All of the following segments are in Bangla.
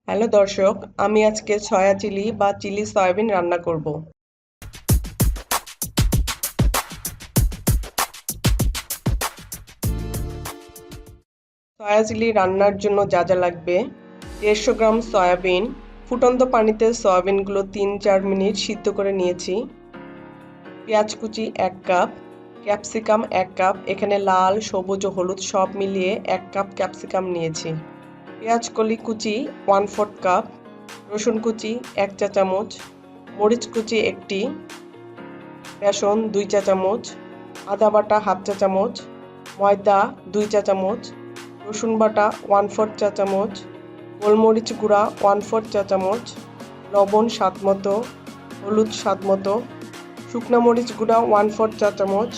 হ্যালো দর্শক, আমি আজকে সয়া চিলি বা চিলি সয়াবিন রান্না করব। সয়া চিলি রান্নার জন্য যা যা লাগবে: 150 গ্রাম সয়াবিন। ফুটন্ত পানিতে সয়াবিনগুলো 3-4 মিনিট সিদ্ধ করে নিয়েছি। পেঁয়াজ কুচি 1 কাপ, ক্যাপসিকাম 1 কাপ, এখানে লাল, সবুজ ও হলুদ সব মিলিয়ে 1 কাপ ক্যাপসিকাম নিয়েছি। পেঁয়াজ কলি কুচি 1/4 কাপ, রসুন কুচি 1 চা চামচ, মরিচ কুচি 1টি, বেসন 2 চা চামচ, আদা বাটা 1/2 চা চামচ, ময়দা 2 চা চামচ, রসুন বাটা 1/4 চা চামচ, গোলমরিচ গুঁড়া 1/4 চা চামচ, লবণ স্বাদমতো, হলুদ স্বাদমতো, শুকনো মরিচ গুঁড়া 1/4 চা চামচ,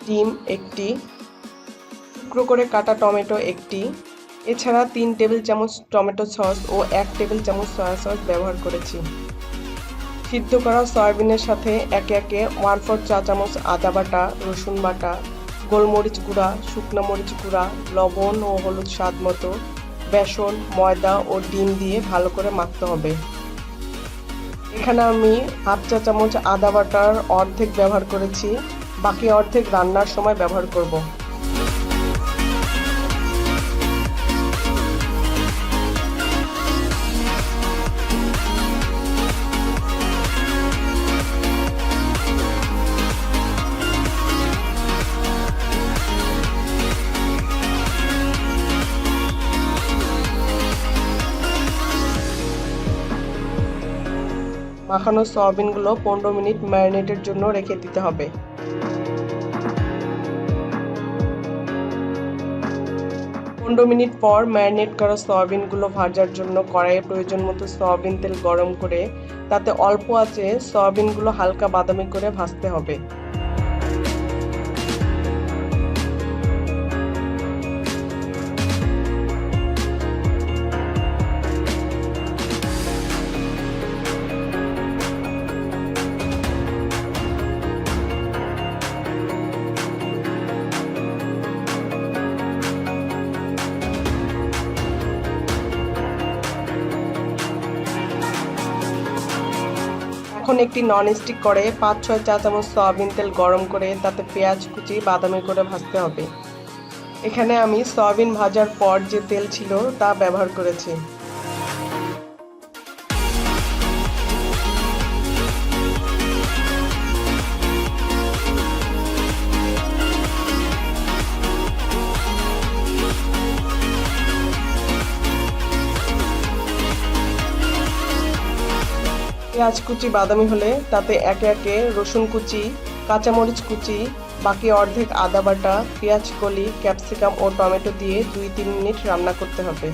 ডিম 1টি, টুকরো করে কাটা টমেটো 1টি, এছাড়া 3 টেবিল চামচ টমেটো সস ও 1 টেবিল চামচ সয়া সস ব্যবহার করেছি। সিদ্ধ করা সয়াবিনের সাথে একে একে 1/4 চা চামচ আদা বাটা, রসুন বাটা, গোলমরিচ গুঁড়া, শুকনো মরিচ গুঁড়া, লবণ ও হলুদ স্বাদ মতো, বেসন, ময়দা ও ডিম দিয়ে ভালো করে মাখতে হবে। এখানে আমি 1/2 চা চামচ আদা বাটার অর্ধেক ব্যবহার করেছি, বাকি অর্ধেক রান্নার সময় ব্যবহার করব। মাখানো সয়াবিনগুলো 15 মিনিট ম্যারিনেটের জন্য রেখে দিতে হবে। 15 মিনিট পর ম্যারিনেট করা সয়াবিনগুলো ভাজার জন্য কড়াইয়ে প্রয়োজন মতো সয়াবিন তেল গরম করে তাতে অল্প আঁচে সয়াবিনগুলো হালকা বাদামি করে ভাজতে হবে। এখন একটি ননস্টিক কড়াইয়ে 5-6 চা চামচ সয়াবিন তেল গরম করে তাতে পেঁয়াজ কুচি বাদামি করে ভাজতে হবে। এখানে আমি সয়াবিন ভাজার পর যে তেল ছিল তা ব্যবহার করেছি। পেঁয়াজ কুচি বাদামি হলে তাতে একে একে রসুন কুচি, কাঁচামরিচ কুচি, বাকি অর্ধেক আদা বাটা, পেঁয়াজ কলি, ক্যাপসিকাম ও টমেটো দিয়ে 2-3 মিনিট রান্না করতে হবে।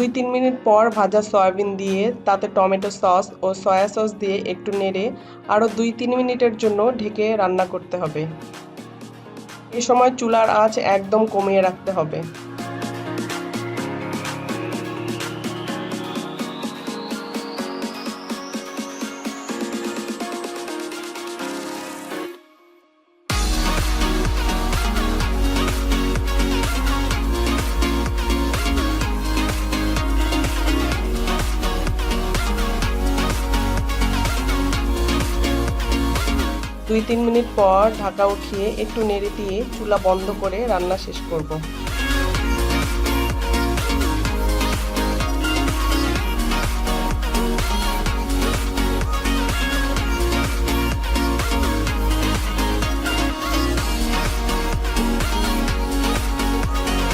দুই 3 মিনিট পর ভাজা সয়াবিন দিয়ে তাতে টমেটো সস ও সয়া সস দিয়ে একটু নেড়ে আরও 2-3 মিনিটের জন্য ঢেকে রান্না করতে হবে। এ সময় চুলার আঁচ একদম কমিয়ে রাখতে হবে। 2-3 মিনিট পর ঢাকা উঠিয়ে একটু নেড়ে দিয়ে চুলা বন্ধ করে রান্না শেষ করব।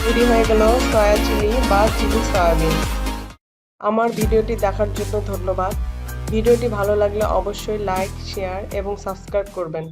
তৈরি হয়ে গেল সয়া চিলি বা চিলি সয়াবিন। আমার ভিডিওটি দেখার জন্য ধন্যবাদ। ভিডিওটি ভালো লাগলে অবশ্যই লাইক, শেয়ার এবং সাবস্ক্রাইব করবেন।